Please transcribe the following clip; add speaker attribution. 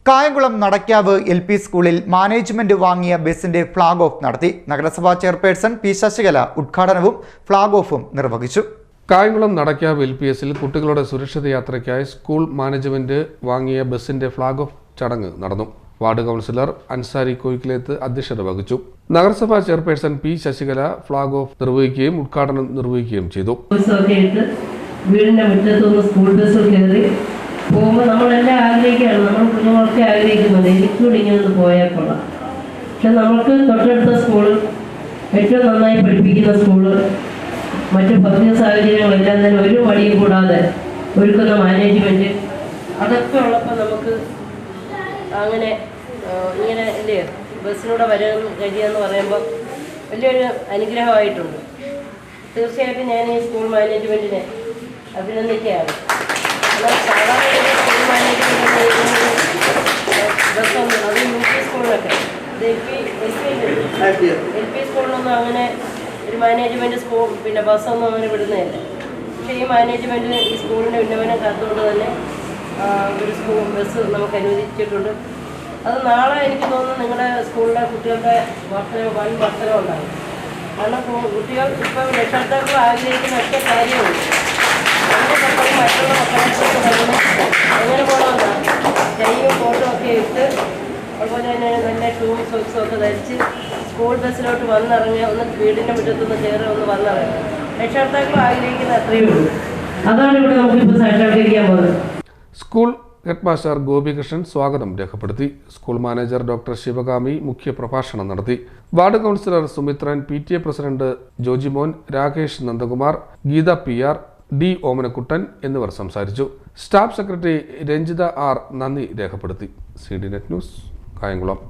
Speaker 1: Kayamkulam Nadakkavu LP സ്കൂളിൽ management വാങ്ങിയ ബസിന്റെ ഫ്ളാഗ് ഓഫ് നടത്തി. നഗരസഭാ ചെയർപേഴ്സൺ P. ശശികല ഉദ്ഘാടനവും ഫ്ളാഗ് ഓഫും നിർവഹിച്ചു.
Speaker 2: കായംകുളം നടക്കാവ് LPSൽ കുട്ടികളുടെ സുരക്ഷിത യാത്രയ്ക്കായി സ്കൂൾ മാനേജ്മെന്റ് വാങ്ങിയ ബസിന്റെ ഫ്ളാഗ് ഓഫ് ചടങ്ങ് നടന്നു. വാർഡ് കൗൺസിലർ അൻസാരി കോയിക്കിലേത്ത് അധ്യക്ഷത വഹിച്ചു. നഗരസഭാ chairperson P. Sasikala flag off നിർവഹിക്കുകയും ഉദ്ഘാടനം നിർവഹിക്കുകയും ചെയ്തു.
Speaker 3: പോകുമ്പോൾ നമ്മളെല്ലാം ആഗ്രഹിക്കുകയാണ്, നമ്മൾ കുഞ്ഞുങ്ങളൊക്കെ ആഗ്രഹിക്കുന്നുണ്ട് എനിക്കൂടി ഇങ്ങനെ ഒന്ന് പോയാൽ കൊള്ളാം. പക്ഷെ നമുക്ക് തൊട്ടടുത്ത സ്കൂള്, ഏറ്റവും നന്നായി പഠിപ്പിക്കുന്ന സ്കൂള്, മറ്റു ഭൗതിക സാഹചര്യങ്ങളെല്ലാം തന്നെ ഒരു മടിയും കൂടാതെ ഒരുക്കുന്ന മാനേജ്മെൻറ്റ്, അതൊക്കെ ഉള്ളപ്പോൾ നമുക്ക് അങ്ങനെ ഇങ്ങനെ അല്ലേ ബസ്സിലൂടെ വരാൻ കഴിയുമെന്ന് പറയുമ്പോൾ വലിയൊരു അനുഗ്രഹമായിട്ടുണ്ട്. തീർച്ചയായിട്ടും ഞാൻ ഈ സ്കൂൾ മാനേജ്മെൻറ്റിനെ അഭിനന്ദിക്കുകയാണ്. സാധാരണ സ്കൂൾ മാനേജ്മെൻറ്റ് ബസ്സൊന്നും അത് UP സ്കൂളിലൊക്കെ LP സ്കൂളിലൊന്നും അങ്ങനെ ഒരു മാനേജ്മെൻറ്റ് പിന്നെ ബസ്സൊന്നും അങ്ങനെ വിടുന്നതല്ല. പക്ഷേ ഈ മാനേജ്മെൻറ്റിന് ഈ സ്കൂളിൻ്റെ ഉന്നമനം കാത്തുകൊണ്ട് തന്നെ ഒരു ബസ് നമുക്ക് അനുവദിച്ചിട്ടുണ്ട്. അത് നാളെ എനിക്ക് തോന്നുന്നു നിങ്ങളുടെ സ്കൂളിലെ കുട്ടികളുടെ വൻ വർധനം ഉണ്ടാകും. കാരണം കുട്ടികൾ ഇപ്പോൾ രക്ഷകർത്താക്കൾ ആഗ്രഹിക്കുന്ന ഒറ്റ കാര്യമുണ്ട്, മറ്റുള്ള എങ്ങനെ പോകണമെന്നാണ്. കൈയും കോട്ടും ഒക്കെ ഇട്ട് അതുപോലെ തന്നെ നല്ല ഷൂവും സോക്സും ഒക്കെ ധരിച്ച് സ്കൂൾ ബസ്സിലോട്ട് വന്നിറങ്ങുക, ഒന്ന് വീടിൻ്റെ മുറ്റത്തൊന്ന് കയറി ഒന്ന് വന്നിറങ്ങുക. രക്ഷകർത്താക്കൾ ആഗ്രഹിക്കുന്ന അത്രയേ ഉള്ളൂ. അതാണ് ഇവിടെ നമുക്കിപ്പോൾ സാക്ഷാത്കരിക്കാൻ പോകുന്നത്.
Speaker 2: സ്കൂൾ ഹെഡ് മാസ്റ്റർ ഗോപികൃഷ്ണൻ സ്വാഗതം രേഖപ്പെടുത്തി. സ്കൂൾ മാനേജർ ഡോക്ടർ ശിവകാമി മുഖ്യ പ്രഭാഷണം നടത്തി. Ward councillor Sumithran, PTA president Jojimon, Rakesh Nandakumar, Geetha PR, D. Omanakuttan എന്നിവർ സംസാരിച്ചു. സ്റ്റാഫ് സെക്രട്ടറി രഞ്ജിത R നന്ദി രേഖപ്പെടുത്തി. CDNet news, Kayamkulam.